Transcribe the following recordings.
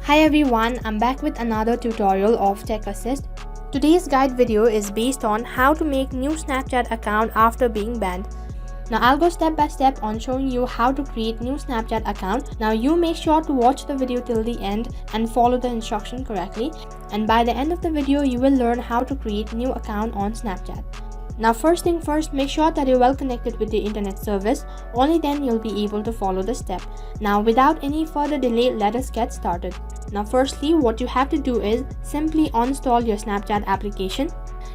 Hi everyone, I'm back with another tutorial of Tech Assist. Today's guide video is based on how to make new Snapchat account after being banned. Now I'll go step by step on showing you how to create new Snapchat account. Now you make sure to watch the video till the end and follow the instruction correctly. And by the end of the video, you will learn how to create new account on Snapchat. Now first thing first, make sure that you're well connected with the internet service. Only then you'll be able to follow the step. Now without any further delay, let us get started. Now firstly, what you have to do is simply uninstall your Snapchat application.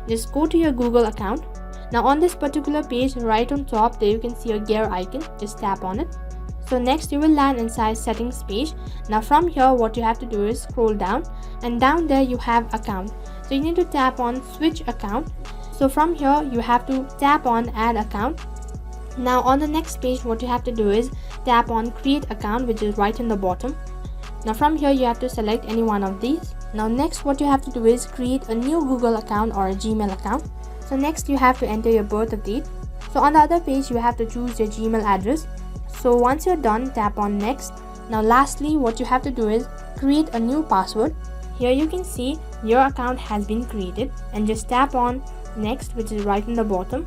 Just go to your Google account. Now on this particular page, right on top there you can see a gear icon. Just tap on it. So next you will land inside settings page. Now from here what you have to do is scroll down, and down there you have account. So you need to tap on switch account. So from here you have to tap on add account. Now on the next page what you have to do is tap on create account, which is right in the bottom. Now from here you have to select any one of these. Now next what you have to do is create a new Google account or a Gmail account. So next you have to enter your birth date. So on the other page you have to choose your Gmail address. So once you're done, tap on next. Now lastly what you have to do is create a new password. Here you can see your account has been created, and just tap on next, which is right in the bottom.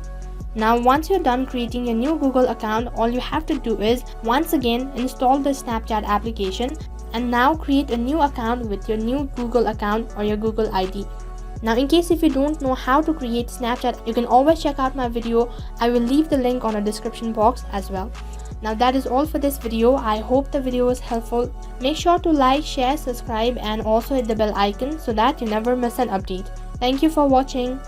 Now once you're done creating your new Google account, all you have to do is once again install the Snapchat application, and now create a new account with your new Google account or your Google ID. Now in case if you don't know how to create Snapchat, you can always check out my video. I will leave the link on the description box as well. Now that is all for this video. I hope the video was helpful. Make sure to like, share, subscribe, and also hit the bell icon so that you never miss an update. Thank you for watching.